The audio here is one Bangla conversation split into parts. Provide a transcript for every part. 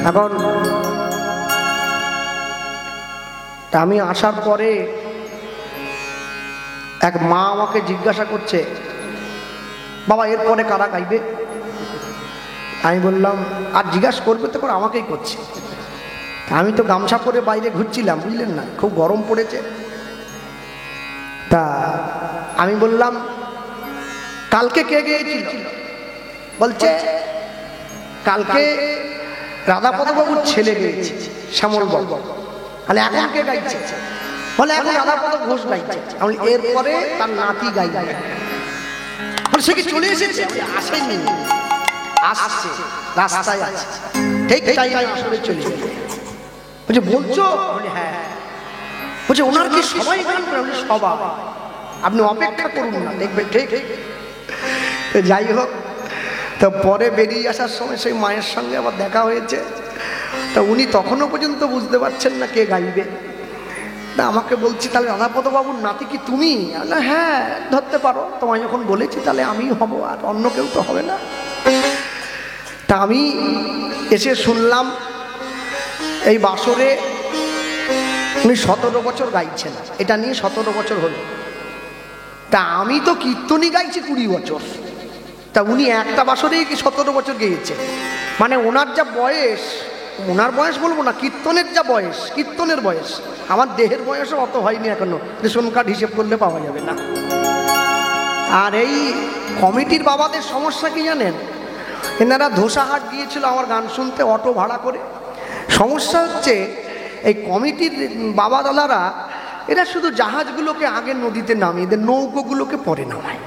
এখন আমি আসার পরে এক মা আমাকে জিজ্ঞাসা করছে, বাবা এরপরে কারা গাইবে? আমি বললাম আর জিজ্ঞাসা করবে তো করে আমাকেই করছে। আমি তো গামছা পরে বাইরে ঘুরছিলাম, বুঝলেন না, খুব গরম পড়েছে। তা আমি বললাম কালকে কে গেয়েছিল? বলছে কালকে রাধাপদবাবুর ছেলে গেয়েছে, শ্যামল বাবু। তাহলে এখন কে গাইছে? বলে এখন রাধাপদ ঘোষ গাইছে। আমি এরপরে তার নাতি গাইবে। সে কি চলে এসেছে? আসেনি, আসছে, রাস্তায় আছে, ঠিক টাইমে আসলে চলে এসেছে। বলছে বলছো? হ্যাঁ। বলছে ওনার কি সবাই গান করে? সবাই, আপনি অপেক্ষা করুন না, দেখবেন। ঠিক। যাই হোক, তো পরে বেরিয়ে আসার সময় সেই মায়ের সঙ্গে আবার দেখা হয়েছে। তা উনি তখনও পর্যন্ত বুঝতে পারছেন না কে গাইবে। তা আমাকে বলছি তাহলে রাধাপদ বাবুর নাতি কি তুমি? হ্যাঁ ধরতে পারো, তোমায় যখন বলেছি তাহলে আমিই হব, আর অন্য কেউ তো হবে না। তা আমি এসে শুনলাম এই বাসরে উনি 17 বছর গাইছেন, এটা নিয়ে 17 বছর হলো। তা আমি তো কীর্তনই গাইছি 20 বছর। তা উনি একটা বাসরেই 17 বছর গেয়েছে। মানে ওনার যা বয়স, ওনার বয়স বলবো না, কীর্তনের যা বয়স, কীর্তনের বয়স, আমার দেহের বয়সও অত হয়নি এখনো, রেশন কার্ড হিসেব করলে পাওয়া যাবে না। আর এই কমিটির বাবাদের সমস্যা কি জানেন? এনারা ধোসাহাট গিয়েছিল আমার গান শুনতে অটো ভাড়া করে। সমস্যা হচ্ছে এই কমিটির বাবাদালারা এরা শুধু জাহাজগুলোকে আগে নদীতে নামিয়ে দেয়, নৌকোগুলোকে পরে নামায়।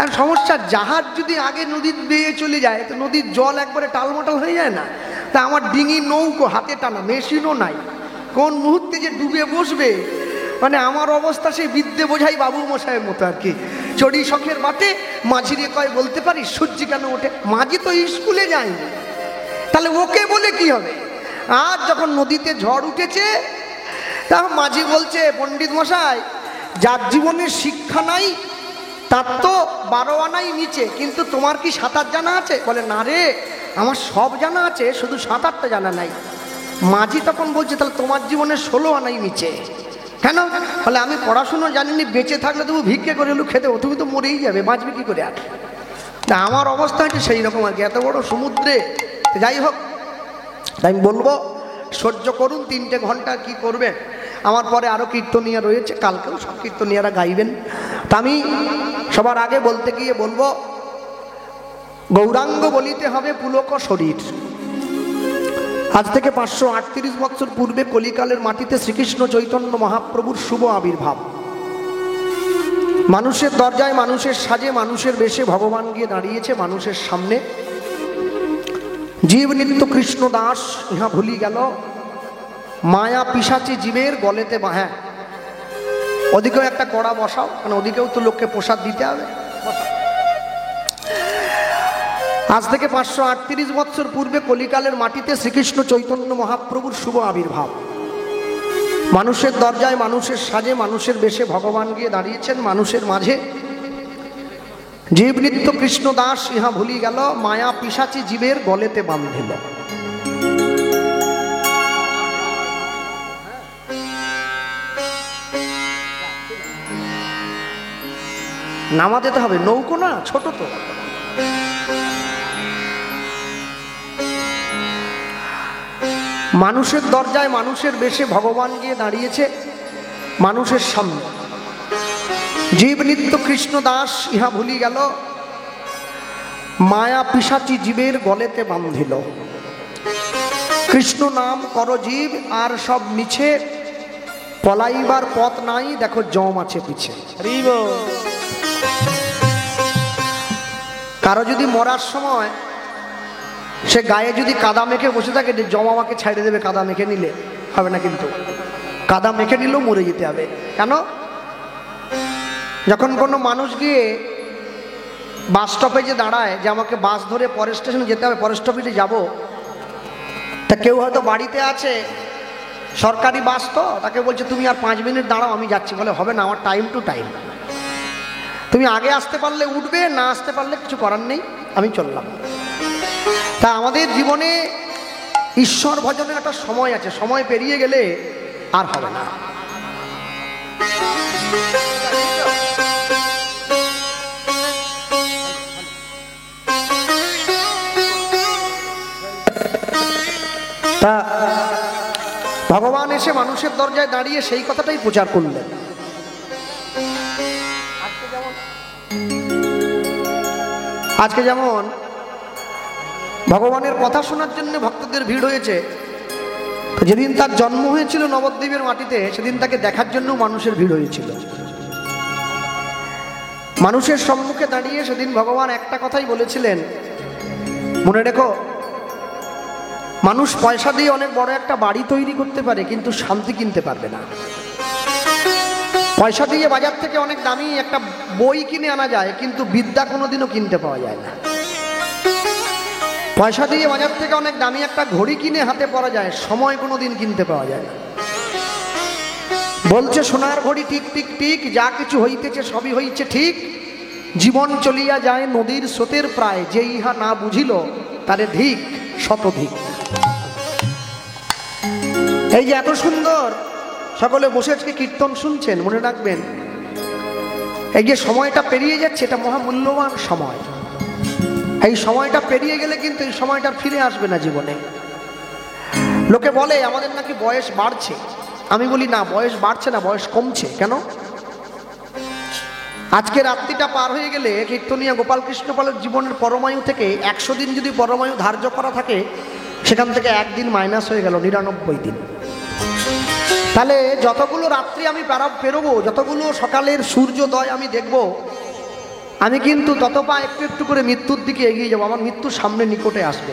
আর সমস্যা, জাহাজ যদি আগে নদীর বেয়ে চলে যায় তো নদীর জল একবারে টালমাটাল হয়ে যায় না। তা আমার ডিঙি নৌকো হাতে টানা, মেশিনও নাই, কোন মুহূর্তে যে ডুবে বসবে, মানে আমার অবস্থা সেই বিদ্যে বোঝাই বাবু মশাইয়ের মতো আর কি। চড়ি শখের বাটে মাঝিরে কয় বলতে পারি সূর্যি কেন ওঠে? মাঝি তো স্কুলে যায়নি, তাহলে ওকে বলে কি হবে? আর যখন নদীতে ঝড় উঠেছে তখন মাঝি বলছে, পণ্ডিত মশাই যার জীবনে শিক্ষা নাই তার তো 12 আনাই নিচে, কিন্তু তোমার কি সাঁতার জানা আছে? বলে না রে, আমার সব জানা আছে, শুধু সাঁতারটা জানা নাই। মাঝি তখন বলছে তাহলে তোমার জীবনে 16 আনাই নিচে কেন? বলে আমি পড়াশুনো জানিনি, বেঁচে থাকলে তুমি ভিক্ষে করে এলু খেতে, তুমি তো মরেই যাবে, বাঁচবে কি করে? আর তা আমার অবস্থা হচ্ছে সেই রকম আর কি, এত বড় সমুদ্রে। যাই হোক, আমি বলবো সহ্য করুন 3টে ঘন্টা, কি করবেন। আমার পরে আরও কীর্তনিয়া রয়েছে, কালকেও সব কীর্তনিয়ারা গাইবেন। তা আমি সবার আগে বলতে গিয়ে বলবো, গৌরাঙ্গ বলিতে হবে পুলক শরীর। আজ থেকে 538 বছর পূর্বে কলিকালের মাটিতে শ্রীকৃষ্ণ চৈতন্য মহাপ্রভুর শুভ আবির্ভাব। মানুষের দরজায়, মানুষের সাজে, মানুষের বেশে ভগবান গিয়ে দাঁড়িয়েছে মানুষের সামনে। জীব নিত্য কৃষ্ণ দাস ইহা ভুলি গেল, মায়া পিশাচি জীবের গলেতে। হ্যাঁ, ওদিকেও একটা কড়া বসাও, কারণ ওদিকেও তো লোককে প্রসাদ দিতে হবে। আজ থেকে 538 বছর পূর্বে কলিকালের মাটিতে শ্রীকৃষ্ণ চৈতন্য মহাপ্রভুর শুভ আবির্ভাব। মানুষের দরজায়, মানুষের সাজে, মানুষের বেশে ভগবান গিয়ে দাঁড়িয়েছেন মানুষের মাঝে। জীব নিত্য কৃষ্ণ দাস ইহা ভুলি গেল, মায়া পিশাচি জীবের গলেতে বাঁধিল। নামাতে হবে, নৌকো না, ছোট তো। মানুষের দরজায়, মানুষের বেশে ভগবান গিয়ে দাঁড়িয়েছে মানুষের সামনে। জীব নিত্য কৃষ্ণ দাস ইহা ভুলি গেল, মায়া পিশাচি জীবের গলেতে বাঁধিল। কৃষ্ণ নাম কর জীব আর সব মিছে, পলাইবার পথ নাই, দেখো জম আছে পিছে। কারো যদি মরার সময় সে গায়ে যদি কাদা মেখে বসে থাকে, যে জম আমাকে ছাইড়ে দেবে, কাদা মেখে নিলে হবে না, কিন্তু কাদা মেখে নিলেও মরে যেতে হবে। কেন? যখন কোনো মানুষ গিয়ে বাস স্টপেজে দাঁড়ায় যে আমাকে বাস ধরে পরের স্টেশনে যেতে হবে, পরের স্টপেজে যাব, তা কেউ হয়তো বাড়িতে আছে, সরকারি বাস তো, তাকে বলছে তুমি আর 5 মিনিট দাঁড়াও, আমি যাচ্ছি। বলে হবে না, আমার টাইম টু টাইম, তুমি আগে আসতে পারলে উঠবে, না আসতে পারলে কিছু করার নেই, আমি চললাম। তা আমাদের জীবনে ঈশ্বর ভজনের একটা সময় আছে, সময় পেরিয়ে গেলে আর হবে না। তা ভগবান এসে মানুষের দরজায় দাঁড়িয়ে সেই কথাটাই প্রচার করলেন। আজকে যেমন ভগবানের কথা শোনার জন্য ভক্তদের ভিড় হয়েছে, যেদিন তার জন্ম হয়েছিল নবদ্বীপের মাটিতে সেদিন তাকে দেখার জন্য মানুষের ভিড় হয়েছিল। মানুষের সম্মুখে দাঁড়িয়ে সেদিন ভগবান একটা কথাই বলেছিলেন, মনে রেখো, মানুষ পয়সা দিয়ে অনেক বড় একটা বাড়ি তৈরি করতে পারে কিন্তু শান্তি কিনতে পারবে না। পয়সা দিয়ে বাজার থেকে অনেক দামি একটা বই কিনে আনা যায় কিন্তু বিদ্যা কোনোদিনও কিনতে পাওয়া যায় না। পয়সা দিয়ে বাজার থেকে অনেক দামি একটা ঘড়ি কিনে হাতে পরা যায়, সময় কোনোদিন কিনতে পাওয়া যায় না। বলছে সোনার ঘড়ি টিক টিক টিক, যা কিছু হইতেছে সবই হইছে ঠিক, জীবন চলিয়া যায় নদীর স্রোতের প্রায়, যে ইহা না বুঝিল তারে ধিক শতধিক। এই যে এত সুন্দর সকলে বসে আজকে কীর্তন শুনছেন, মনে রাখবেন এই যে সময়টা পেরিয়ে যাচ্ছে এটা মহামূল্যবান সময়। এই সময়টা পেরিয়ে গেলে কিন্তু এই সময়টা ফিরে আসবে না জীবনে। লোকে বলে আমাদের নাকি বয়স বাড়ছে, আমি বলি না, বয়স বাড়ছে না, বয়স কমছে। কেন? আজকে রাত্রিটা পার হয়ে গেলে কীর্তনিয়া গোপালকৃষ্ণ পালের জীবনের পরমায়ু থেকে 100 দিন যদি পরমায়ু ধার্য করা থাকে, সেখান থেকে একদিন মাইনাস হয়ে গেল, 99 দিন। তাহলে যতগুলো রাত্রি আমি পেরোবো, যতগুলো সকালের সূর্যোদয় আমি দেখব, আমি কিন্তু তত পা একটু একটু করে মৃত্যুর দিকে এগিয়ে যাবো, আমার মৃত্যু সামনে নিকটে আসবে।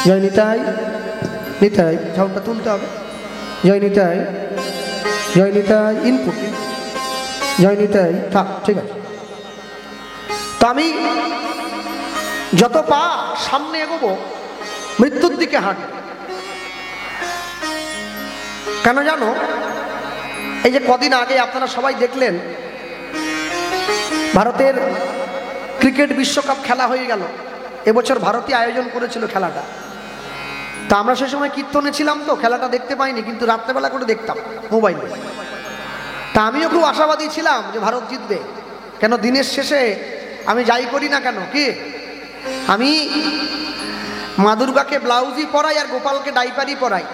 জয় নিতাই, নিতাই ঝাউটা তুলতে হবে। জয় নিতাই, জয় নিতাই, ইনপুট, জয় নিতাই, থাক, ঠিক আছে। তো আমি যত পা সামনে এগোবো মৃত্যুর দিকে হাঁটবো। কেন জানো? এই যে কদিন আগে আপনারা সবাই দেখলেন ভারতের ক্রিকেট বিশ্বকাপ খেলা হয়ে গেল। এবছর ভারতই আয়োজন করেছিল খেলাটা। তা আমরা সে সময় কীর্তনে ছিলাম, তো খেলাটা দেখতে পাইনি, কিন্তু রাত্রেবেলা করে দেখতাম মোবাইলে। তা আমিও খুব আশাবাদী ছিলাম যে ভারত জিতবে। কেন, দিনের শেষে আমি যাই করি না কেন, কি আমি মা দুর্গাকে ব্লাউজই পরাই আর গোপালকে ডাইপারই পরাই।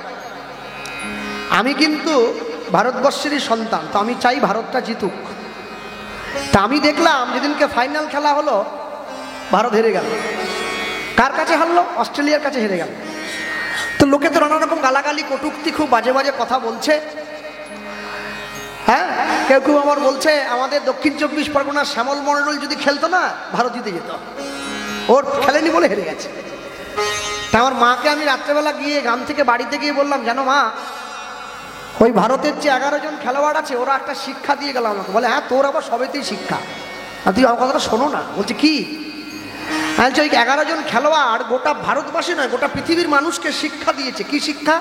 আমি কিন্তু ভারতবর্ষেরই সন্তান, তো আমি চাই ভারতটা জিতুক। তা আমি দেখলাম যেদিনকে ফাইনাল খেলা হলো ভারত হেরে গেল। কার কাছে হারলো? অস্ট্রেলিয়ার কাছে হেরে গেল। তো লোকে তো নানা রকম গালাগালি কটূক্তি খুব বাজে বাজে কথা বলছে। হ্যাঁ, কেউ কেউ আবার বলছে আমাদের দক্ষিণ 24 পরগনার শ্যামল মণ্ডল যদি খেলতো না ভারত জিতে যেত, ওর খেলেনি বলে হেরে গেছে। তা আমার মাকে আমি রাত্রেবেলা গিয়ে গ্রাম থেকে বাড়িতে গিয়ে বললাম, জানো মা, ওই ভারতের যে 11 জন খেলোয়াড় আছে ওরা একটা শিক্ষা দিয়ে গেল আমাকে। বলে, হ্যাঁ, তোর আবার সবেতেই শিক্ষা, আর তুই আমার কথাটা শোনো না। বলছে কি? বলছে ওই 11 জন খেলোয়াড় গোটা ভারতবাসী নয়, গোটা পৃথিবীর মানুষকে শিক্ষা দিয়েছে। কি শিক্ষা?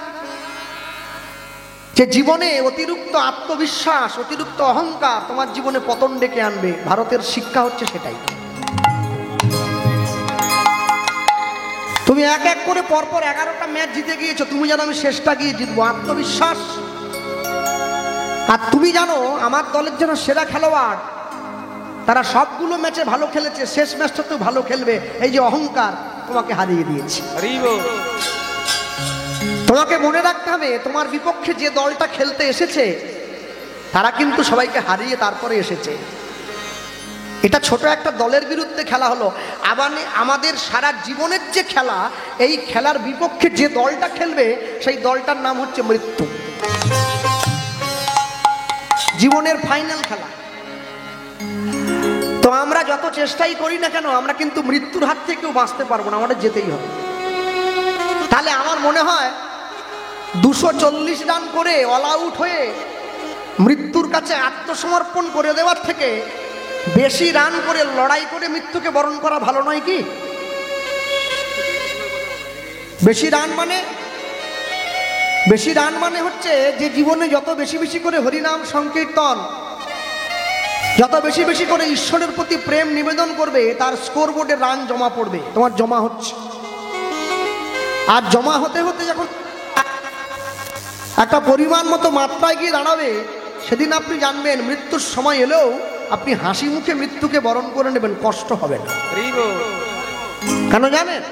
যে জীবনে অতিরিক্ত আত্মবিশ্বাস, অতিরিক্ত অহংকার তোমার জীবনে পতন ডেকে আনবে। ভারতের শিক্ষা হচ্ছে সেটাই। তুমি এক এক করে পরপর 11টা ম্যাচ জিতে গিয়েছো, তুমি জানো আমি শেষটা গিয়ে জিতবো, আত্মবিশ্বাস। আর তুমি জানো আমার দলের জন্য সেরা খেলোয়াড়, তারা সবগুলো ম্যাচে ভালো খেলেছে, শেষ ম্যাচটা তো ভালো খেলবে। এই যে অহংকার তোমাকে হারিয়ে দিয়েছে। তোমাকে মনে রাখতে হবে তোমার বিপক্ষে যে দলটা খেলতে এসেছে তারা কিন্তু সবাইকে হারিয়ে তারপরে এসেছে। এটা ছোট একটা দলের বিরুদ্ধে খেলা হলো, আবার আমাদের সারা জীবনের যে খেলা, এই খেলার বিপক্ষে যে দলটা খেলবে সেই দলটার নাম হচ্ছে মৃত্যু। জীবনের ফাইনাল খেলা। তো আমরা যত চেষ্টাই করি না কেন, আমরা কিন্তু মৃত্যুর হাত থেকেও বাঁচতে পারবো না, আমাদের যেতেই হবে। তাহলে আমার মনে হয় 240 রান করে অল আউট হয়ে মৃত্যুর কাছে আত্মসমর্পণ করে দেওয়ার থেকে বেশি রান করে লড়াই করে মৃত্যুকে বরণ করা ভালো নয় কি? বেশি রান মানে হচ্ছে যে জীবনে যত বেশি বেশি করে হরিনাম সংকীর্তন, যত বেশি বেশি করে ঈশ্বরের প্রতি প্রেম নিবেদন করবে, তার স্কোর বোর্ডে রান জমা পড়বে। তোমার জমা হচ্ছে। আর জমা হতে হতে যখন একটা পরিমাণ মতো মাত্রায় গিয়ে দাঁড়াবে, সেদিন আপনি জানবেন মৃত্যুর সময় এলেও আপনি হাসি মুখে মৃত্যুকে বরণ করে নেবেন, কষ্ট হবে না। কেন জানেন?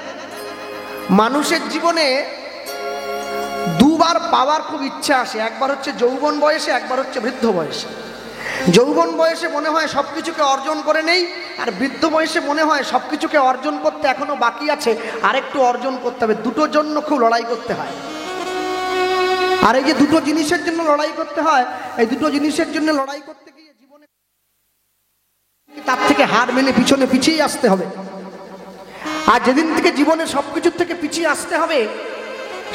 মানুষের জীবনে দুবার পাওয়ার খুব ইচ্ছা আসে, একবার হচ্ছে যৌবন বয়সে, একবার হচ্ছে বৃদ্ধ বয়সে। যৌবন বয়সে মনে হয় সবকিছুকে অর্জন করে নেই, আর বৃদ্ধ বয়সে মনে হয় সবকিছুকে অর্জন করতে এখনো বাকি আছে, আরেকটু অর্জন করতে হবে। দুটোর জন্য খুব লড়াই করতে হয়। আর এই যে দুটো জিনিসের জন্য লড়াই করতে হয়, এই দুটো জিনিসের জন্য লড়াই করতে গিয়ে জীবনে তার থেকে হার মেনে পিছনে পিছিয়ে আসতে হবে। আর যেদিন থেকে জীবনে সবকিছুর থেকে পিছিয়ে আসতে হবে,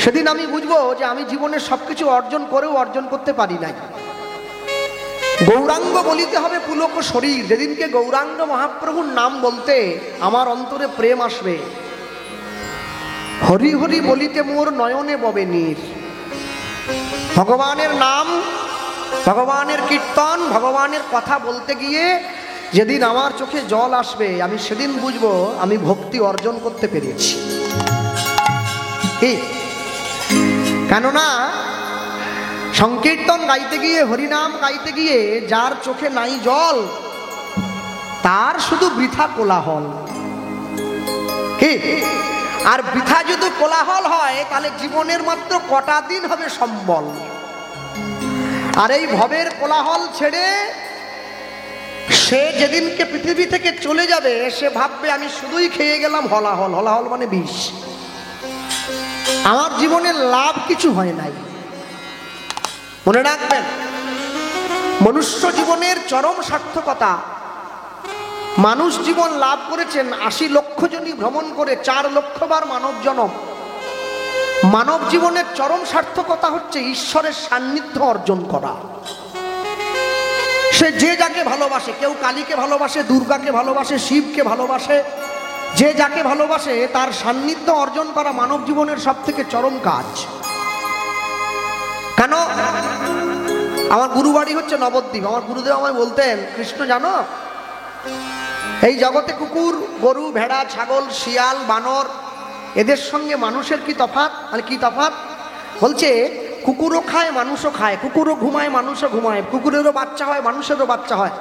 সেদিন আমি বুঝবো যে আমি জীবনে সবকিছু অর্জন করেও অর্জন করতে পারি নাই। গৌরাঙ্গ বলিতে হবে পুলক শরীর। যেদিনকে গৌরাঙ্গ মহাপ্রভুর নাম বলতে আমার অন্তরে প্রেম আসবে, হরি হরি বলিতে মোর নয়নে ববে নীর। ভগবানের নাম, ভগবানের কীর্তন, ভগবানের কথা বলতে গিয়ে যেদিন আমার চোখে জল আসবে, আমি সেদিন বুঝবো আমি ভক্তি অর্জন করতে পেরেছি। কেননা সংকীর্তন গাইতে গিয়ে, হরিনাম গাইতে গিয়ে যার চোখে নাই জল, তার শুধু বৃথা কোলাহল। কি? আর বৃথা যদি কোলাহল হয়, তাহলে জীবনের মাত্র কটা দিন হবে সম্বল। আর এই ভবের কোলাহল ছেড়ে সে যেদিনকে পৃথিবী থেকে চলে যাবে, সে ভাববে আমি শুধুই খেয়ে গেলাম হলাহল। হলাহল মানে বিষ। আমার জীবনের লাভ কিছু হয় নাই। মনে রাখবেন, মনুষ্য জীবনের চরম সার্থকতা, মানুষ জীবন লাভ করেছেন ৮০ লক্ষ জনই ভ্রমণ করে ৪ লক্ষ বার মানব জনম। মানব জীবনের চরম সার্থকতা হচ্ছে ঈশ্বরের সান্নিধ্য অর্জন করা। সে যে যাকে ভালোবাসে, কেউ কালীকে ভালোবাসে, দুর্গাকে ভালোবাসে, শিবকে ভালোবাসে, যে যাকে ভালোবাসে তার সান্নিধ্য অর্জন করা মানব জীবনের সব থেকে চরম কাজ। কেন? আমার গুরুবাড়ি হচ্ছে নবদ্বীপ। আমার গুরুদেব আমায় বলতেন, কৃষ্ণ জানো, এই জগতে কুকুর, গরু, ভেড়া, ছাগল, শিয়াল, বানর, এদের সঙ্গে মানুষের কি তফাৎ? মানে কি তফাৎ? বলছে কুকুরও খায়, মানুষও খায়, কুকুরও ঘুমায়, মানুষও ঘুমায়, কুকুরেরও বাচ্চা হয়, মানুষেরও বাচ্চা হয়,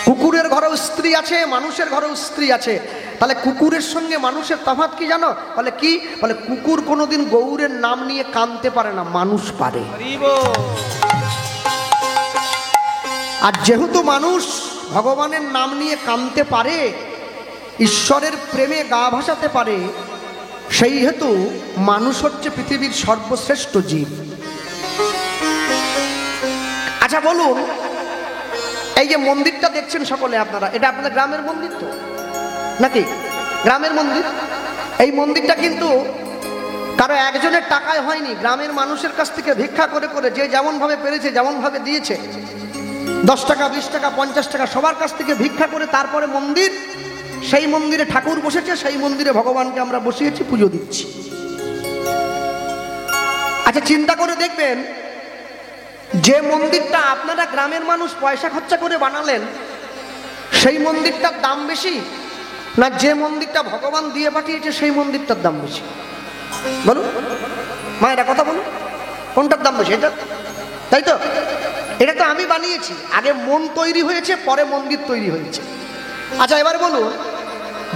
কুকুরের ঘরেও স্ত্রী আছে, মানুষের ঘরেও স্ত্রী আছে। তাহলে কুকুরের সঙ্গে মানুষের তফাৎ কি জানো? বলে কি? বলে কুকুর কোনোদিন গৌরের নাম নিয়ে কাঁদতে পারে না, মানুষ পারে। আর যেহেতু মানুষ ভগবানের নাম নিয়ে কাঁদতে পারে, ঈশ্বরের প্রেমে গা ভাসাতে পারে, সেই হেতু মানুষ হচ্ছে পৃথিবীর সর্বশ্রেষ্ঠ জীব। আচ্ছা বলুন, এই যে মন্দিরটা দেখছেন সকলে আপনারা, এটা আপনাদের গ্রামের মন্দির তো নাকি? গ্রামের মন্দির। এই মন্দিরটা কিন্তু কারো একজনের টাকায় হয়নি, গ্রামের মানুষের কাছ থেকে ভিক্ষা করে করে যে যেমন ভাবে পেরেছে, যেমন ভাবে দিয়েছে, 10 টাকা, 20 টাকা, 50 টাকা সবার কাছ থেকে ভিক্ষা করে তারপরে মন্দির। সেই মন্দিরে ঠাকুর বসেছে, সেই মন্দিরে ভগবানকে আমরা বসিয়েছি, পুজো দিচ্ছি। আচ্ছা চিন্তা করে দেখবেন, যে মন্দিরটা আপনারা গ্রামের মানুষ পয়সা খরচা করে বানালেন, সেই মন্দিরটার দাম বেশি না যে মন্দিরটা ভগবান দিয়ে পাঠিয়েছে সেই মন্দিরটার দাম বেশি? বলুন মায়েরা, কথা বলুন, কোনটার দাম বেশি? এটা, তাই তো? এটা তো আমি বানিয়েছি, আগে মন তৈরি হয়েছে, পরে মন্দির তৈরি হয়েছে। আচ্ছা এবার বলুন,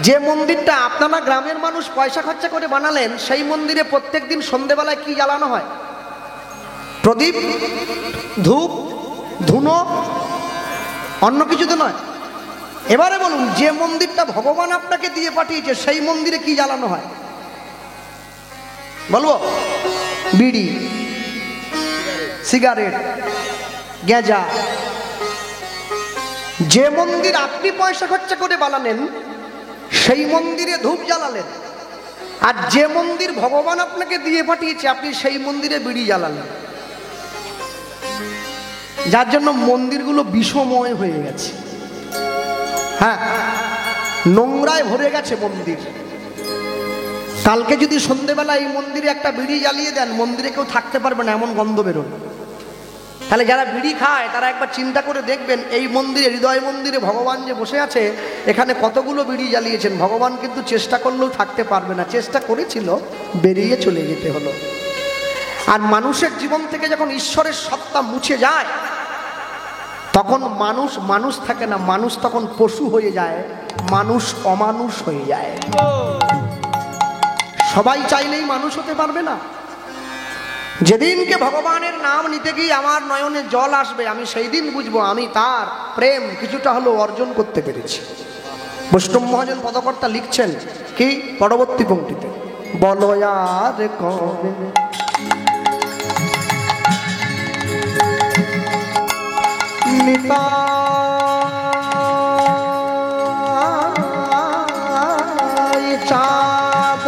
যে মন্দিরটা আপনারা গ্রামের মানুষ পয়সা খরচা করে বানালেন, সেই মন্দিরে প্রত্যেক দিন সন্ধেবেলায় কি জ্বালানো হয়? প্রদীপ, ধূপ, ধুনো, অন্য কিছু তো নয়। এবারে বলুন, যে মন্দিরটা ভগবান আপনাকে দিয়ে পাঠিয়েছে, সেই মন্দিরে কি জ্বালানো হয়? বলবো? বিড়ি, সিগারেট, গেঁজা। যে মন্দির আপনি পয়সা খরচা করে বানালেন, সেই মন্দিরে ধূপ জ্বালালেন, আর যে মন্দির ভগবান আপনাকে দিয়ে পাঠিয়েছে, আপনি সেই মন্দিরে বিড়ি জ্বালালেন। যার জন্য মন্দিরগুলো বিষময় হয়ে গেছে। হ্যাঁ, নোংরায় ভরে গেছে মন্দির। কালকে যদি সন্ধ্যেবেলা এই মন্দিরে একটা বিড়ি জ্বালিয়ে দেন, মন্দিরে কেউ থাকতে পারবে না, এমন গন্ধ বেরোবে। তাহলে যারা বিড়ি খায় তারা একবার চিন্তা করে দেখবেন, এই মন্দিরে, হৃদয় মন্দিরে ভগবান যে বসে আছে, এখানে কতগুলো বিড়ি জ্বালিয়েছেন। ভগবান কিন্তু চেষ্টা করলেও থাকতে পারবে না, চেষ্টা করেছিল, বেরিয়ে চলে যেতে হলো। আর মানুষের জীবন থেকে যখন ঈশ্বরের সত্তা মুছে যায়, তখন মানুষ মানুষ থাকে না, মানুষ তখন পশু হয়ে যায়, মানুষ অমানুষ হয়ে যায়। সবাই চাইলেই মানুষ হতে পারবে না। যেদিনকে ভগবানের নাম নিতে গিয়ে আমার নয়নে জল আসবে, আমি সেই দিন বুঝবো আমি তার প্রেম কিছুটা হলেও অর্জন করতে পেরেছি। বৈষ্ণব মহাজন পদকর্তা লিখছেন কি পরবর্তী পংক্তিতে, বলো আর কবে নিতাই চাঁদ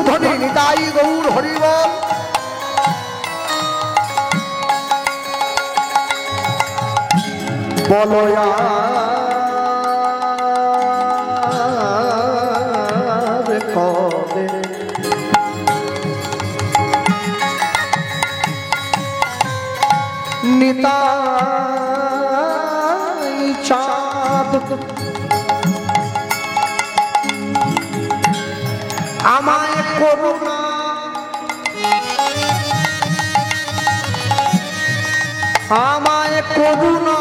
ধ্বনি নিতাই গৌর হরি বল। বলো আর কবে নিতাই চাঁদ আমায় করুণা আমায় করুণা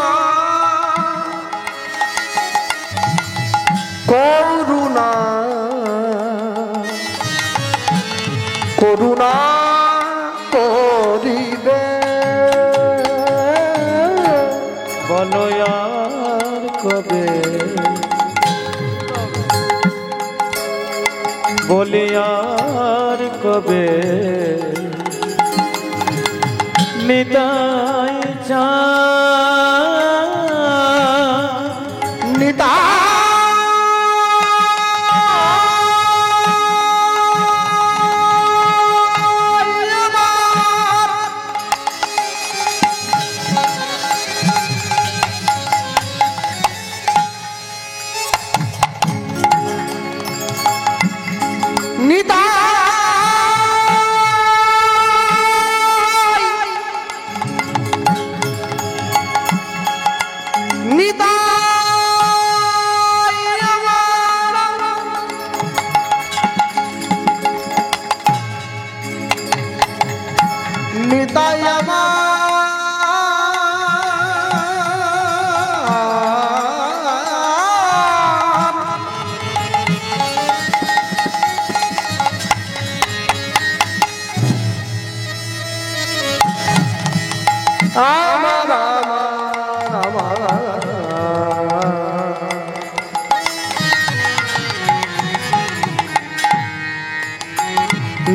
করুণা করুণা করিবে। বলো আর কবে, বলি আর কবে নিতাই চাঁদ নিতাই নিতাই আমার আমার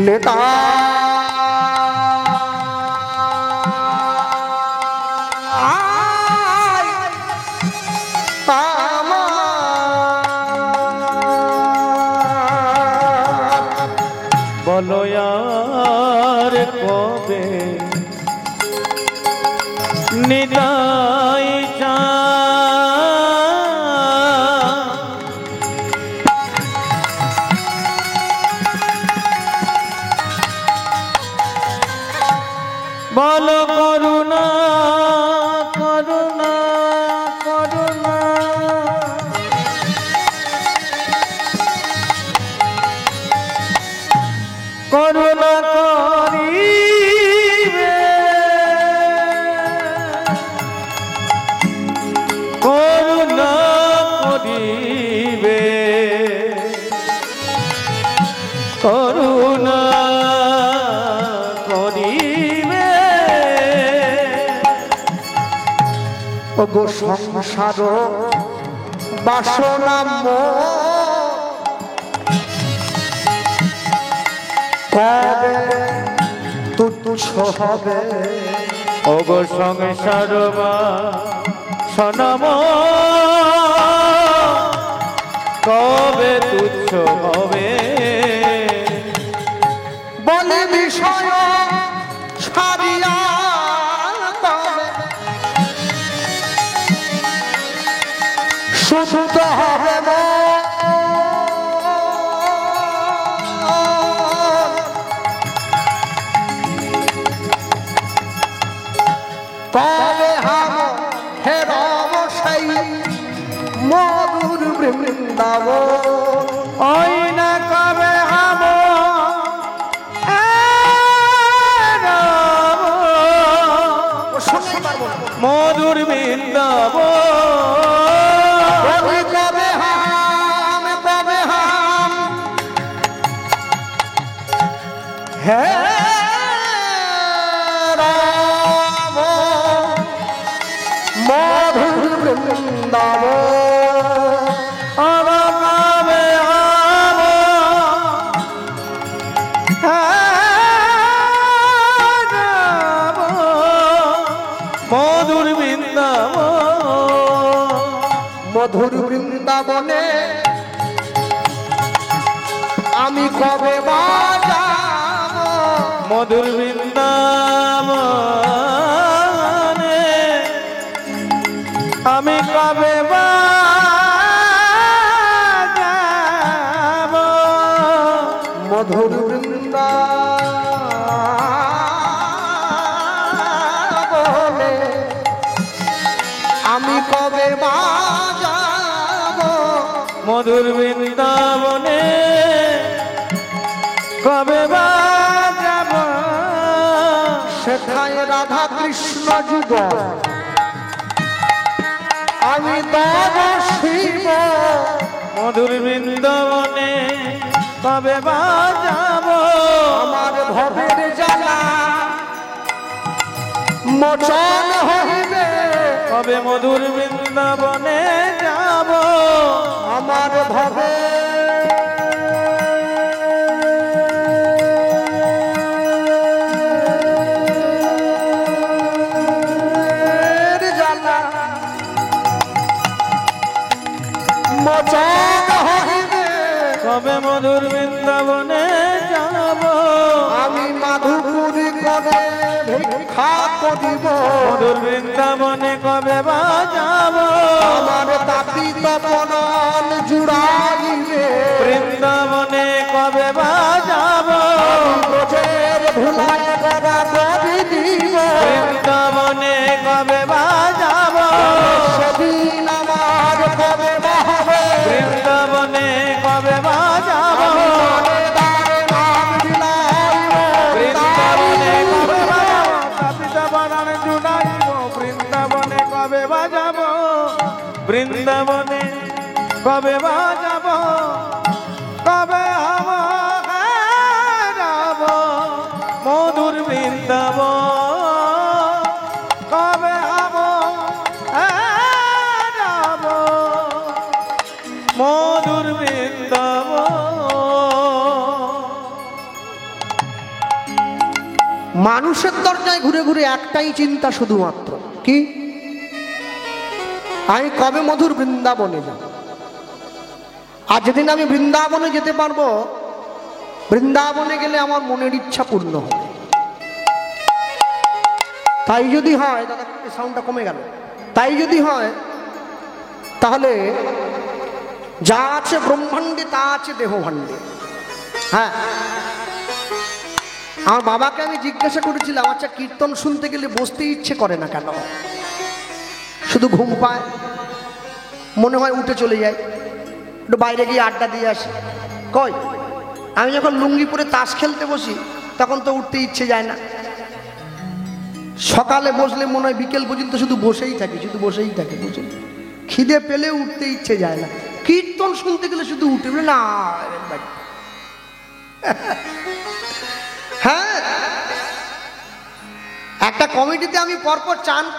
নেতা বলো আর কবে নিতাই চাঁদ বলো করুণা করুণা করুণা করুণা করিবে করুণা করিবে করুণা করিবে। ওগো সংসার বাসনা কবে তুচ্ছ হবে। ওগো সংসার বাসনা কবে তুচ্ছ হবে। বলে বিষয় ছাড়িয়া তবে সুস্থ হবে কবে হাম হেরব সেই মধুর বৃন্দাবন। ওই না কবে হাম শুনতে পারবো না। মধুর বৃন্দাবন। কবে হাম হে রাম মধুর বৃন্দাবন। কবে হাম মধুর বৃন্দাবন। মধুর বৃন্দাবনে আমি কবে বাজাব। মধুর বৃন্দাবনে আমি কবে বাজাব। মধুর বৃন্দাবনে আমি কবে বাজাব। মধুর বৃন্দাবনে কবে বাজাব। সেখায় রাধা কৃষ্ণ যুগ আমি দেব শিব। মধুর বৃন্দাবনে কবে বাজাব। আমার ভবের জ্বালা মোচন হইবে। কবে মধুর বৃন্দাবনে যাব। আমার ভবের জ্বালা মোচন হইবে। কবে মধুর বৃন্দাবনে যাব। আমি মাধুপুরী করে ভিক্ষা করিব। মধুর বৃন্দাবনে কবে বাজাব। আমার তাপিত বরণ জুড়াইবে। বৃন্দাবনে কবে বাজাব। ব্রজের ধুলায় গড়া গড়ি দিব। বৃন্দাবনে কবে বাজাব। সেদিন আমার কবে বাহবে। বৃন্দাবনে কবে বাজাব। নাম বিলাইব। বৃন্দাবনে কবে বাজাব। তাপিত বরণ জুড়াইব। বৃন্দাবনে কবে বাজাব। বৃন্দাবনে কবে বাজাব। কবে হব যাব মধুর বৃন্দাবন। কবে হব যাব মধুর বৃন্দাবন। মানুষের দরজায় ঘুরে ঘুরে একটাই চিন্তা শুধুমাত্র কি, আমি কবে মধুর বৃন্দাবনে যাব। আর যেদিন আমি বৃন্দাবনে যেতে পারবো, বৃন্দাবনে গেলে আমার মনের ইচ্ছা পূর্ণ হবে। তাই যদি হয়, দাদা সাউন্ডটা কমে গেল, তাই যদি হয় তাহলে যা আছে ব্রহ্মাণ্ডে তা আছে দেহভাণ্ডে। হ্যাঁ, আমার বাবাকে আমি জিজ্ঞাসা করেছিলাম, আচ্ছা কীর্তন শুনতে গেলে বসতে ইচ্ছে করে না কেন? শুধু ঘুম পায়, মনে হয় উঠে চলে যায়, একটু বাইরে গিয়ে আড্ডা দিয়ে আসি। কই, আমি যখন লুঙ্গি পরে তাস খেলতে বসি তখন তো উঠতে ইচ্ছে যায় না। সকালে বসলে মনে হয় বিকেল পর্যন্ত শুধু বসেই থাকি, শুধু বসেই থাকি, বুঝলেন? খিদে পেলে উঠতে ইচ্ছে যায় না। কীর্তন শুনতে গেলে শুধু উঠে না। হ্যাঁ, একটা কমিটিতে আমি পরপর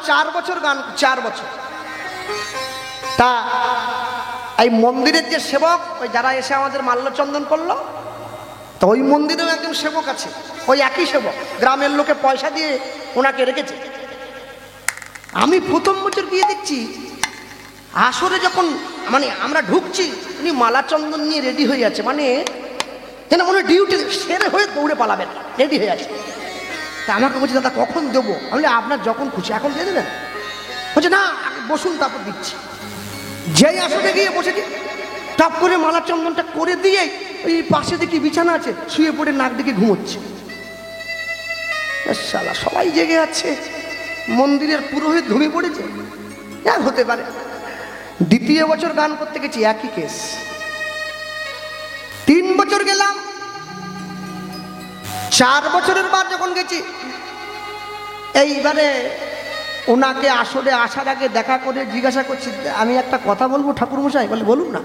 4 বছর গান, 4 বছর। তা এই মন্দিরের যে সেবক, ওই যারা এসে আমাদের মাল্যচন্দন করলো, তো ওই মন্দিরেও একজন সেবক আছে, ওই একই সেবক, গ্রামের লোকে পয়সা দিয়ে ওনাকে রেখেছে। আমি প্রথম বছর গিয়ে দেখছি আসরে যখন মানে আমরা ঢুকছি, উনি মালা চন্দন নিয়ে রেডি হয়ে আছে, মানে যেন মনে ডিউটি সেরে হয়ে দৌড়ে পালাবেন, রেডি হয়ে আছে। তা আমাকে বলছে, দাদা কখন দেবো? আমি বলি, আপনার যখন খুশি, এখন দিয়ে দেবেন। বলছে না, বসুন তারপর দিচ্ছি। যেই আসরে গিয়ে বসেছি, টপ করে মালা চন্দনটা করে দিয়ে ওই পাশে দেখি বিছানা আছে, শুয়ে পড়ে নাক দিকে ঘুমোচ্ছে। শালা সবাই জেগে আছে, মন্দিরের পুরোহিত ঘুমিয়ে পড়েছে, হতে পারে। দ্বিতীয় বছর গান করতে গেছি, একই কেস। 3 বছর গেলাম, 4 বছরের বার যখন গেছি, এইবারে ওনাকে আসরে আসার আগে দেখা করে জিজ্ঞাসা করছি, আমি একটা কথা বলবো ঠাকুরমশাই? বলে বলুন না।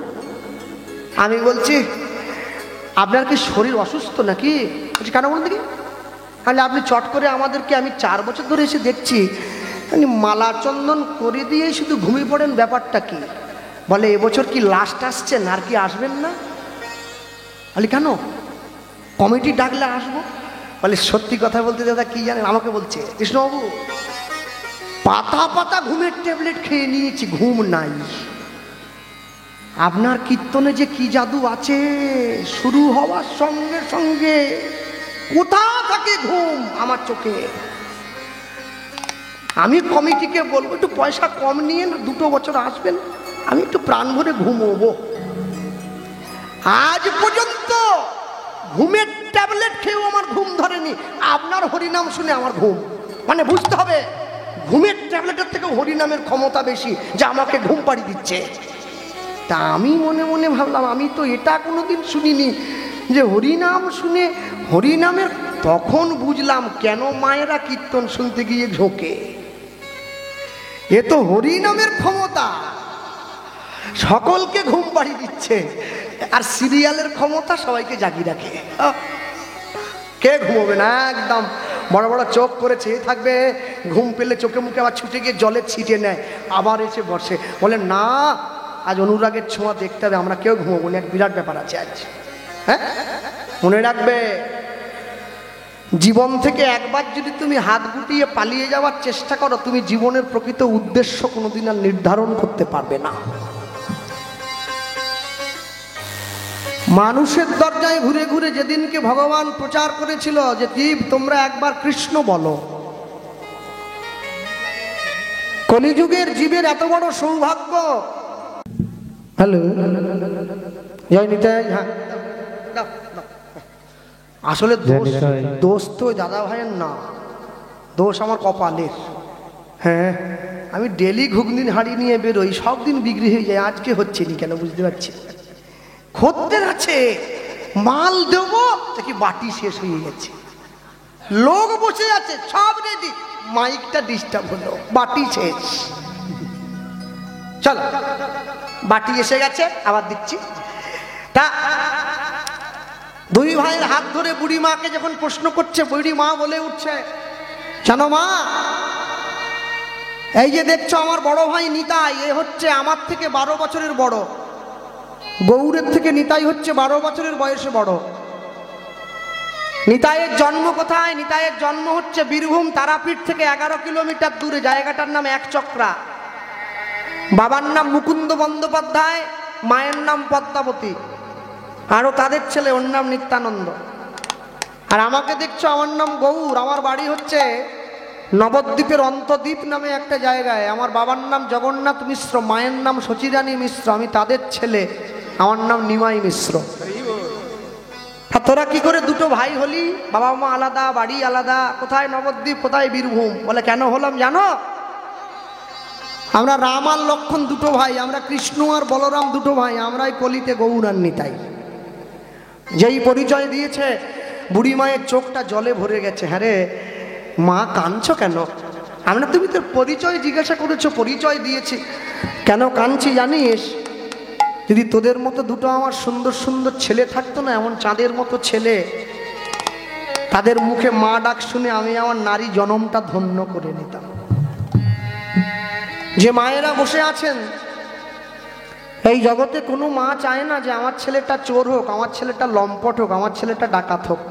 আমি বলছি, আপনার কি শরীর অসুস্থ নাকি? বলছি কেন বলুন দেখি। তাহলে আপনি চট করে আমাদেরকে, আমি 4 বছর ধরে এসে দেখছি মালা চন্দন করে দিয়েই শুধু ঘুমিয়ে পড়েন, ব্যাপারটা কি? বলে এবছর কি লাস্ট আসছেন, আর কি আসবেন না? বলি কেন? কমিটি ডাকলে আসবো। বলে সত্যি কথা বলতে দাদা কি জানেন, আমাকে বলছে, কৃষ্ণবাবু পাতা পাতা ঘুমের ট্যাবলেট খেয়ে নিয়েছি, ঘুম নাই। আপনার কীর্তনে যে কি জাদু আছে, শুরু হওয়ার সঙ্গে সঙ্গে কোথা থাকে ঘুম আমার চোখে। আমি কমিটিকে বলবো একটু পয়সা কম নিয়ে 2 বছর আসবেন, আমি একটু প্রাণ ভরে ঘুমোবো। আজ পর্যন্ত ঘুমের ট্যাবলেট খেয়েও আমার ঘুম ধরেনি। আপনার হরিনাম শুনে আমার ঘুম, মানে বুঝতে হবে ঘুমের ট্যাবলেটের থেকে হরিনামের ক্ষমতা বেশি, যা আমাকে ঘুম পাড়ি দিচ্ছে। তা আমি মনে মনে ভাবলাম, আমি তো এটা কোনোদিন শুনিনি যে হরিনাম শুনে হরিনামের। তখন বুঝলাম কেন মায়েরা কীর্তন শুনতে গিয়ে ঝোঁকে। এ তো হরিনামের ক্ষমতা, সকলকে ঘুম পাড়ি দিচ্ছে। আর সিরিয়ালের ক্ষমতা সবাইকে জাগিয়ে রাখে। কে ঘুমোবে না, একদম বড় বড় চোখ করে চেয়ে থাকবে, ঘুম পেলে চোখে মুখে আবার ছুটে গিয়ে জলে ছিটে নেয়, আবার এসে বসে। বলে না, আজ অনুরাগের ছোঁয়া দেখতে হবে, আমরা কেউ ঘুমোবো না, এক বিরাট ব্যাপার আছে আজ। হ্যাঁ, মনে রাখবে, জীবন থেকে একবার যদি তুমি হাত গুটিয়ে পালিয়ে যাওয়ার চেষ্টা করো, তুমি জীবনের প্রকৃত উদ্দেশ্য কোনোদিন আর নির্ধারণ করতে পারবে না। মানুষের দরজায় ঘুরে ঘুরে যেদিনকে ভগবান প্রচার করেছিল যে জীব তোমরা একবার কৃষ্ণ বলো, কলিযুগের জীবের এত বড় সৌভাগ্য। হ্যালো, জয় নিতাই। হ্যাঁ, আসলে দোষ তো দাদা ভাইয়ের না, দোষ আমার কপালের। হ্যাঁ, আমি ডেলি ঘুগনির হাঁড়ি নিয়ে বেরোই, সব দিন বিক্রি হয়ে যায়, আজকে হচ্ছে নি কেন বুঝতে পারছি। খদ্দের আছে, মাল দেবো দেখি বাটি শেষ হয়ে গেছে, লোক বসে আছে সব রেডি, মাইকটা ডিস্টার্ব হলো, বাটি শেষ। চলো, বাটি এসে গেছে, আবার দিচ্ছি। তা 2 ভাইয়ের হাত ধরে বুড়ি মাকে যখন প্রশ্ন করছে, বুড়ি মা বলে উঠছে, জানো মা, এই যে দেখছো আমার বড় ভাই নিতাই, এ হচ্ছে আমার থেকে 12 বছরের বড়। গৌরের থেকে নিতাই হচ্ছে 12 বছরের বয়সে বড়। নিতাইয়ের জন্ম কোথায়? নিতাইয়ের জন্ম হচ্ছে বীরভূম তারাপীঠ থেকে 11 কিলোমিটার দূরে, জায়গাটার নাম একচক্রা। বাবার নাম মুকুন্দ বন্দ্যোপাধ্যায়, মায়ের নাম পদ্মাবতী, আরো তাদের ছেলে, ওর নাম নিত্যানন্দ। আর আমাকে দেখছো, আমার নাম গৌর, আমার বাড়ি হচ্ছে নবদ্বীপের অন্তদ্বীপ নামে একটা জায়গায়। আমার বাবার নাম জগন্নাথ মিশ্র, মায়ের নাম শচীরানী মিশ্র, আমি তাদের ছেলে, আমার নাম নিমাই মিশ্র। তোরা কি করে 2 ভাই হলি? বাবা মা আলাদা, বাড়ি আলাদা, কোথায় নবদ্বীপ, কোথায় বীরভূম? বলে কেন হলাম জানো? আমরা রাম আর লক্ষ্মণ 2 ভাই, আমরা কৃষ্ণ আর বলরাম 2 ভাই, আমরাই কলিতে গৌর আর নিতাই। যেই পরিচয় দিয়েছে, বুড়ি মায়ের চোখটা জলে ভরে গেছে। হ্যাঁ রে মা, কাঁদছো কেন? আমরা, তুমি তোর পরিচয় জিজ্ঞাসা করেছো, পরিচয় দিয়েছি। কেন কাঁদছি জানিস? যদি তোদের মতো 2 আমার সুন্দর সুন্দর ছেলে থাকতো না, এমন চাঁদের মতো ছেলে, তাদের মুখে মা ডাক শুনে আমি আমার নারী জনমটা ধন্য করে নিতাম। যে মায়েরা বসে আছেন, এই জগতে কোনো মা চায় না যে আমার ছেলেটা চোর হোক, আমার ছেলেটা লম্পট হোক, আমার ছেলেটা ডাকাত হোক।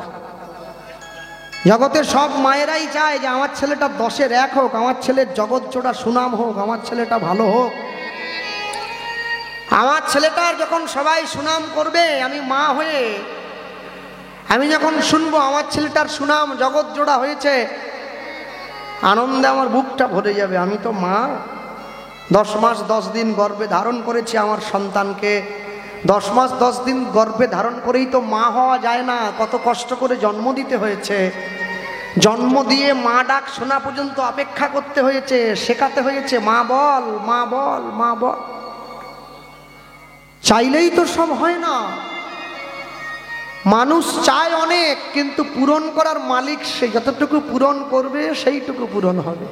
জগতের সব মায়েরাই চায় যে আমার ছেলেটা 10-এর 1 হোক, আমার ছেলের জগৎ জোড়া সুনাম হোক, আমার ছেলেটা ভালো হোক। আমার ছেলেটার যখন সবাই সুনাম করবে, আমি মা হয়ে আমি যখন শুনবো আমার ছেলেটার সুনাম জগৎ জোড়া হয়েছে, আনন্দে আমার বুকটা ভরে যাবে। আমি তো মা, 10 মাস 10 দিন গর্ভে ধারণ করেছি আমার সন্তানকে। 10 মাস 10 দিন গর্ভে ধারণ করেই তো মা হওয়া যায় না, কত কষ্ট করে জন্ম দিতে হয়েছে। জন্ম দিয়ে মা ডাক শোনা পর্যন্ত অপেক্ষা করতে হয়েছে, শেখাতে হয়েছে মা বল, মা বল, মা বল। চাইলেই তো সব হয় না। মানুষ চায় অনেক, কিন্তু পূরণ করার মালিক সে। যতটুকু পূরণ করবে সেইটুকু পূরণ হবে।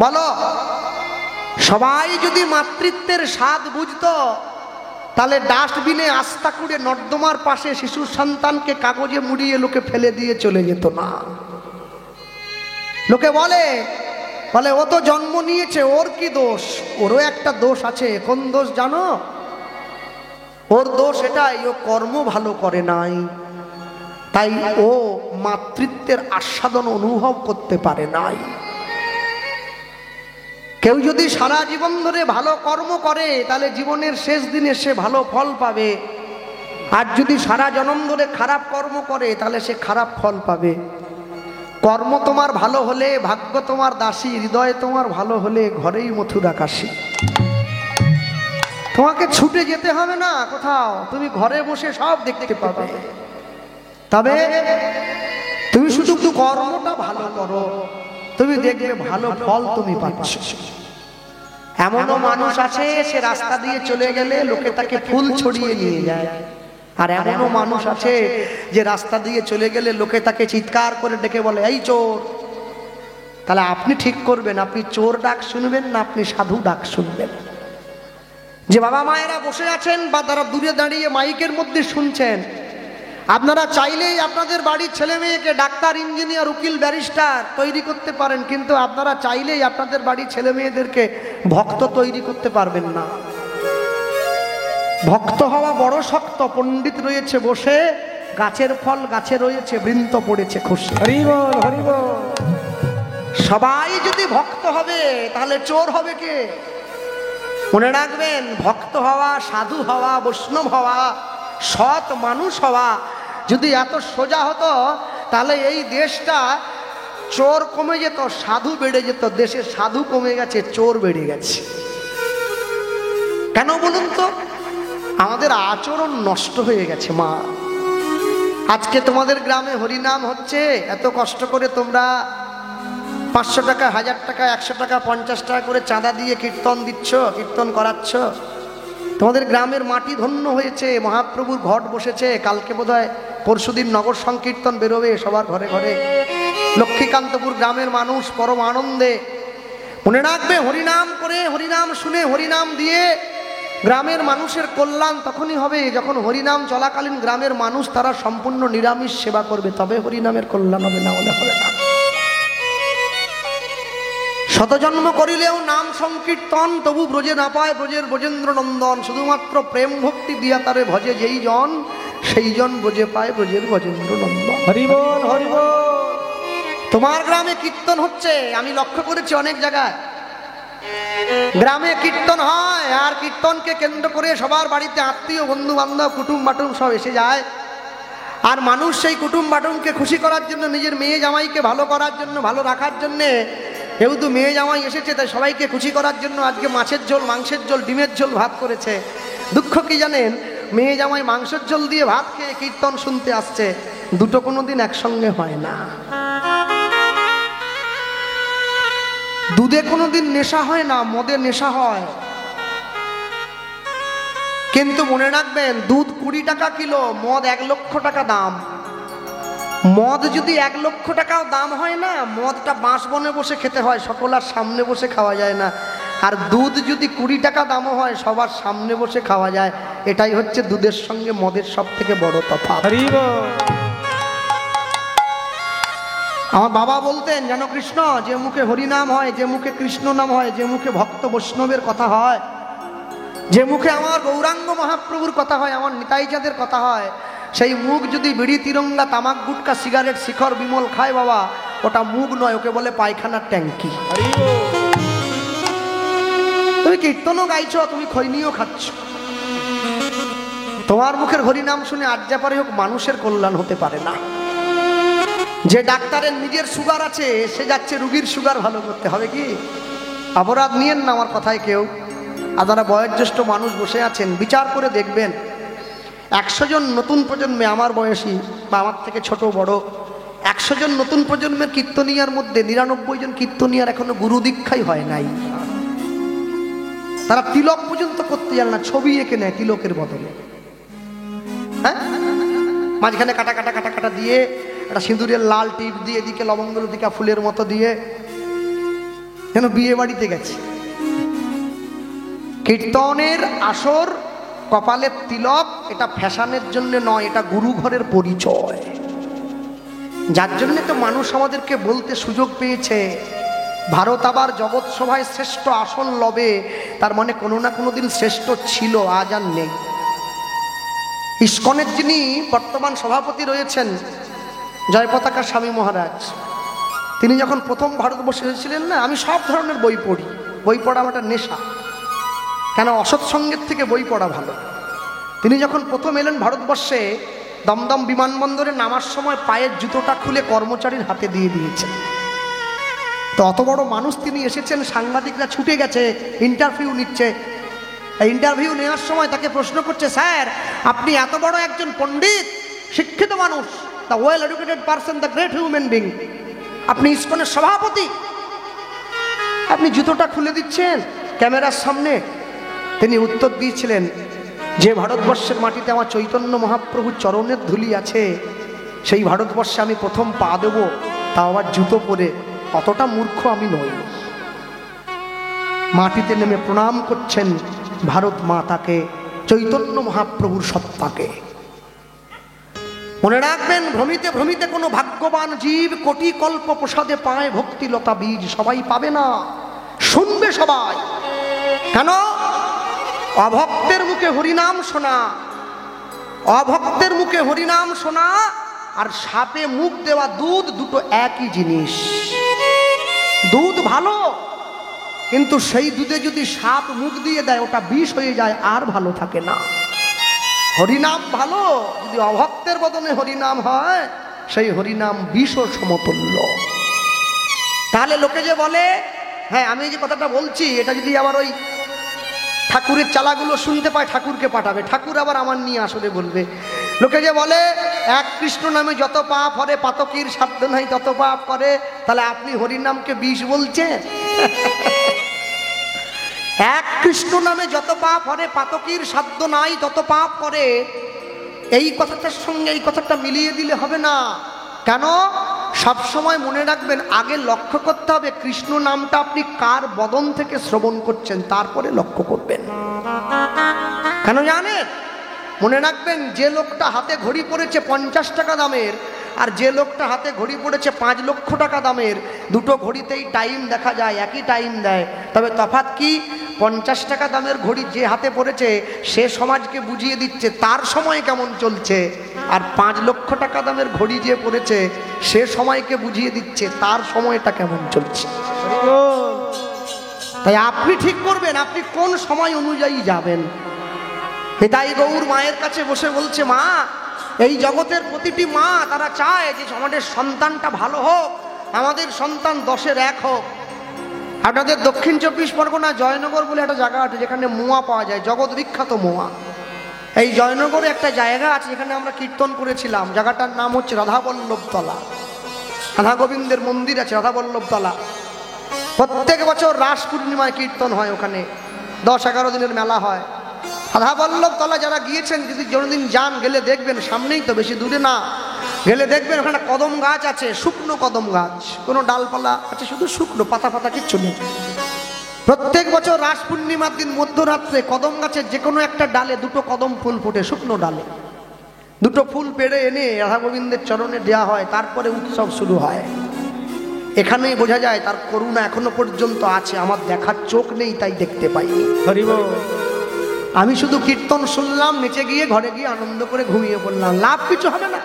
বলো, সবাই যদি মাতৃত্বের স্বাদ বুঝতো, তাহলে ডাস্টবিনে আস্তা করে নর্দমার পাশে শিশু সন্তানকে কাগজে মুড়িয়ে লোকে ফেলে দিয়ে চলে যেত না। লোকে বলে বলে ও তো জন্ম নিয়েছে, ওর কি দোষ? ওরও একটা দোষ আছে। কোন দোষ জানো? ওর দোষ এটাই, ও কর্ম ভালো করে নাই, তাই ও মাতৃত্বের আস্বাদন অনুভব করতে পারে নাই। কেউ যদি সারা জীবন ধরে ভালো কর্ম করে, তাহলে জীবনের শেষ দিনে সে ভালো ফল পাবে। আর যদি সারা জন্ম ধরে খারাপ কর্ম করে, তাহলে সে খারাপ ফল পাবে। কর্ম তোমার ভালো হলে ভাগ্য তোমার দাসী, হৃদয় তোমার ভালো হলে ঘরেই মথুরা কাশী। তোমাকে ছুটে যেতে হবে না কোথাও, তুমি ঘরে বসে সব দেখতে পাবে। তবে তুমি শুধু কর্মটা ভালো করো, তুমি দেখবে ভালো ফল তুমি পাচ্ছ। এমনও মানুষ আছে, সে রাস্তা দিয়ে চলে গেলে লোকে তাকে ফুল ছড়িয়ে নিয়ে যায়। আর এমনও মানুষ আছে যে রাস্তা দিয়ে চলে গেলে লোকে তাকে চিৎকার করে ডেকে বলে, এই চোর। তাহলে আপনি ঠিক করবেন, আপনি চোর ডাক শুনবেন না আপনি সাধু ডাক শুনবেন। যে বাবা মায়েরা বসে আছেন বা তারা দূরে দাঁড়িয়ে মাইকের মধ্যে শুনছেন, আপনারা চাইলেই আপনাদের বাড়ির ছেলে মেয়েকে ডাক্তার, ইঞ্জিনিয়ার, উকিল, ব্যারিস্টার তৈরি করতে পারেন, কিন্তু আপনারা চাইলেই আপনাদের বাড়ির ছেলে মেয়েদেরকে ভক্ত তৈরি করতে পারবেন না। ভক্ত হওয়া বড় শক্ত। পণ্ডিত রয়েছে বসে, গাছের ফল গাছে রয়েছে, বৃন্ত পড়েছে খুশি। হরি বল, হরি বল। সবাই যদি ভক্ত হবে, তাহলে চোর হবে কে? মনে রাখবেন, ভক্ত হওয়া, সাধু হওয়া, বৈষ্ণব হওয়া, সৎ মানুষ হওয়া যদি এত সোজা হতো, তাহলে এই দেশটা চোর কমে যেত, সাধু বেড়ে যেত। দেশে সাধু কমে গেছে, চোর বেড়ে গেছে। কেন বলুন তো? আমাদের আচরণ নষ্ট হয়ে গেছে। মা, আজকে তোমাদের গ্রামে হরিনাম হচ্ছে, এত কষ্ট করে তোমরা 500 টাকা, 1000 টাকা, 100 টাকা, 50 টাকা করে চাঁদা দিয়ে কীর্তন দিচ্ছ, কীর্তন করাচ্ছ। তোমাদের গ্রামের মাটি ধন্য হয়েছে, মহাপ্রভুর ঘট বসেছে। কালকে বোধহয় পরশুদিন নগর সংকীর্তন বেরোবে সবার ঘরে ঘরে। লক্ষ্মীকান্তপুর গ্রামের মানুষ পরম আনন্দে। মনে রাখবে, হরিনাম করে, হরিনাম শুনে, হরিনাম দিয়ে গ্রামের মানুষের কল্যাণ তখনই হবে যখন হরিনাম চলাকালীন গ্রামের মানুষ তারা সম্পূর্ণ নিরামিষ সেবা করবে, তবে হরিনামের কল্যাণ হবে, না হলে হবে না। শতজন্ম করিলেও নাম সংকীর্তন, তবু ব্রজে না পায় ব্রজের ব্রজেন্দ্র নন্দন। শুধুমাত্র প্রেম ভক্তি দিয়া তারে ভজে যেই জন, সেই জন ব্রজে পায় ব্রজের ব্রজেন্দ্র নন্দন। হরি বল, হরি বল। তোমার গ্রামে কীর্তন হচ্ছে, আমি লক্ষ্য করেছি অনেক জায়গায় গ্রামে কীর্তন হয়, আর কীর্তনকে কেন্দ্র করে সবার বাড়িতে আত্মীয়, বন্ধু বান্ধব, কুটুম বাটুম সব এসে যায়। আর মানুষ সেই কুটুম বাটুমকে খুশি করার জন্য, নিজের মেয়ে জামাইকে ভালো করার জন্য, ভালো রাখার জন্যে, যেহেতু মেয়ে জামাই এসেছে তাই সবাইকে খুশি করার জন্য আজকে মাছের ঝোল, মাংসের ঝোল, ডিমের ঝোল ভাত করেছে। দুঃখ কি জানেন? মেয়ে জামাই মাংসের ঝোল দিয়ে ভাত খেয়ে কীর্তন শুনতে আসছে, দুটো কোনোদিন একসঙ্গে হয় না। দুধে কোনোদিন নেশা হয় না, মদে নেশা হয়। কিন্তু মনে রাখবেন, দুধ 20 টাকা কিলো, মদ 1 লক্ষ টাকা দাম। মদ যদি 1 লক্ষ টাকাও দাম হয় না, মদটা বাঁশবনে বসে খেতে হয়, সকলের সামনে বসে খাওয়া যায় না। আর দুধ যদি 20 টাকা দামও হয়, সবার সামনে বসে খাওয়া যায়। এটাই হচ্ছে দুধের সঙ্গে মদের সব থেকে বড় তফাৎ। আমার বাবা বলতেন, জানো কৃষ্ণ, যে মুখে হরিনাম হয়, যে মুখে কৃষ্ণ নাম হয়, যে মুখে ভক্ত বৈষ্ণবের কথা হয়, যে মুখে আমার গৌরাঙ্গ মহাপ্রভুর কথা হয়, আমার নিতাই চাঁদের কথা হয়, সেই মুখ যদি বিড়ি, তিরঙ্গা, তামাক, গুটকা, সিগারেট, শিখর, বিমল খায় বাবা, ওটা মুখ নয়, ওকে বলে পায়খানার ট্যাঙ্কি। তুমি কীর্তনও গাইছো, তুমি খৈনিও খাচ্ছ। তোমার মুখের হরিনাম শুনে আজ যা পারে হোক মানুষের কল্যাণ হতে পারে না। যে ডাক্তারের নিজের সুগার আছে, সে যাচ্ছে রুগীর সুগার ভালো করতে। হবে কি? অপরাধ নিয়েন না আমার কথায় কেউ। আর যারা বয়োজ্যেষ্ঠ মানুষ বসে আছেন, বিচার করে দেখবেন, 100 জন নতুন প্রজন্মে আমার বয়সী বা আমার থেকে ছোট বড়, 100 জন নতুন প্রজন্মের কীর্তনিয়ার মধ্যে 99 জন কীর্তনিয়ার এখনো গুরু দীক্ষাই হয় নাই। তারা তিলক পর্যন্ত করতে জানে না, ছবি এঁকে নেয় তিলকের বদলে। হ্যাঁ, মাঝখানে কাটা কাটা কাটা কাটা দিয়ে একটা সিঁদুরের লাল টিপ দিয়ে এদিকে লবঙ্গ লতিকা ফুলের মতো দিয়ে যেন বিয়ে বাড়িতে গেছে। কীর্তনের আসর, কপালের তিলক, এটা ফ্যাশনের জন্য নয়, এটা গুরু ঘরের পরিচয়। যার জন্য তো মানুষ আমাদেরকে বলতে সুযোগ পেয়েছে ভারত আবার জগৎ সভায় শ্রেষ্ঠ আসন লবে, তার মানে কোনো না কোনো দিন শ্রেষ্ঠ ছিল, আজ আর নেই। ইস্কনের যিনি বর্তমান সভাপতি রয়েছেন জয়পতাকা স্বামী মহারাজ, তিনি যখন প্রথম ভারতবর্ষে এসেছিলেন না, আমি সব ধরনের বই পড়ি, বই পড়া আমার একটা নেশা, কেন অসৎসঙ্গের থেকে বই পড়া ভালো। তিনি যখন প্রথম এলেন ভারতবর্ষে, দমদম বিমানবন্দরে নামার সময় পায়ের জুতোটা খুলে কর্মচারীর হাতে দিয়ে দিয়েছেন। তো অত বড় মানুষ তিনি এসেছেন, সাংবাদিকরা ছুটে গেছে, ইন্টারভিউ নিচ্ছে। ইন্টারভিউ নেওয়ার সময় তাকে প্রশ্ন করছে, স্যার আপনি এত বড় একজন পণ্ডিত, শিক্ষিত মানুষ, the well educated person, the great human being, আপনি ইসকনের সভাপতি, আপনি জুতোটা খুলে দিচ্ছেন ক্যামেরার সামনে। তিনি উত্তর দিয়েছিলেন, যে ভারতবর্ষের মাটিতে আমার চৈতন্য মহাপ্রভুর চরণের ধুলি আছে, সেই ভারতবর্ষে আমি প্রথম পা দেব, তাও আবার জুতো পরে। অতটা মূর্খ আমি নই। মাটিতে নেমে প্রণাম করছেন ভারত মাতাকে, চৈতন্য মহাপ্রভুর সত্তাকে। মনে রাখবেন, ভ্রমিতে ভ্রমিতে কোনো ভাগ্যবান জীব কোটি কল্প প্রসাদে পায় ভক্তি লতা বীজ। সবাই পাবে না, শুনবে সবাই। কেন? অভক্তের মুখে হরিনাম শোনা, অভক্তের মুখে হরিনাম শোনা আর সাপে মুখ দেওয়া দুধ, দুটো একই জিনিস। দুধ ভালো, কিন্তু সেই দুধে যদি সাপ মুখ দিয়ে দেয় ওটা বিষ হয়ে যায়, আর ভালো থাকে না। হরিনাম ভালো, যদি অভক্তের বদনে হরিনাম হয়, সেই হরিনাম বিষ সমতুল্য। তাহলে লোকে যে বলে, হ্যাঁ আমি যে কথাটা বলছি, এটা যদি আবার ওই ঠাকুরের চালাগুলো শুনতে পায়, ঠাকুরকে পাঠাবে, ঠাকুর আবার আমার নিয়ে আসলে বলবে। লোকে যে বলে এক কৃষ্ণ নামে যত পাপ হরে, পাতকীর সাধ্য নাই তত পাপ করে, তাহলে আপনি হরিনামকে বিষ বলছেন? এক কৃষ্ণ নামে যত পাপ হরে, পাতকীর সাধ্য নাই তত পাপ করে, এই কথাটার সঙ্গে এই কথাটা মিলিয়ে দিলে হবে না। কেন? সব সময় মনে রাখবেন, আগে লক্ষ্য করতে হবে কৃষ্ণ নামটা আপনি কার বদন থেকে শ্রবণ করছেন, তারপরে লক্ষ্য করবেন। কেন জানেন? মনে রাখবেন, যে লোকটা হাতে ঘড়ি পড়েছে 50 টাকা দামের, আর যে লোকটা হাতে ঘড়ি পড়েছে 5 লক্ষ টাকা দামের, দুটো ঘড়িতেই টাইম দেখা যায়, একই টাইম দেয়। তবে তফাৎ কি? 50 টাকা দামের ঘড়ি যে হাতে পড়েছে সে সমাজকে বুঝিয়ে দিচ্ছে তার সময় কেমন চলছে, আর 5 লক্ষ টাকা দামের ঘড়ি যে পড়েছে সে সময়কে বুঝিয়ে দিচ্ছে তার সময়টা কেমন চলছে। তাই আপনি ঠিক করবেন আপনি কোন সময় অনুযায়ী যাবেন। তাই গৌর মায়ের কাছে বসে বলছে, মা, এই জগতের প্রতিটি মা তারা চায় যে আমাদের সন্তানটা ভালো হোক, আমাদের সন্তান 10-এর 1 হোক। আপনাদের দক্ষিণ 24 পরগনা জয়নগর বলে একটা জায়গা আছে যেখানে মোয়া পাওয়া যায়, জগৎ বিখ্যাত মোয়া। এই জয়নগরে একটা জায়গা আছে যেখানে আমরা কীর্তন করেছিলাম, জায়গাটার নাম হচ্ছে রাধাবল্লভতলা। রাধা গোবিন্দের মন্দির আছে রাধাবল্লভতলা। প্রত্যেক বছর রাস পূর্ণিমায় কীর্তন হয় ওখানে, 10-11 দিনের মেলা হয়। রাধাবল্লভতলা যারা গিয়েছেন, যদি কোনোদিন যান, গেলে দেখবেন, সামনেই তো, বেশি দূরে না, গেলে দেখবেন ওখানে কদম গাছ আছে, শুকনো কদম গাছ, কোনো ডালপালা আছে, শুধু শুকনো, পাতা পাতা কিচ্ছু নেই। প্রত্যেক বছর রাস পূর্ণিমার দিন মধ্যরাত্রে কদম গাছের যে কোনো একটা ডালে 2টো কদম ফুল ফোটে, শুকনো ডালে 2টো ফুল পেড়ে এনে রাধা গোবিন্দের চরণে দেওয়া হয়, তারপরে উৎসব শুরু হয়। এখানেই বোঝা যায় তার করুণা এখনো পর্যন্ত আছে। আমার দেখার চোখ নেই, তাই দেখতে পাই। আমি শুধু কীর্তন শুনলাম, নেচে গিয়ে ঘরে গিয়ে আনন্দ করে ঘুমিয়ে পড়লাম, লাভ কিছু হবে না।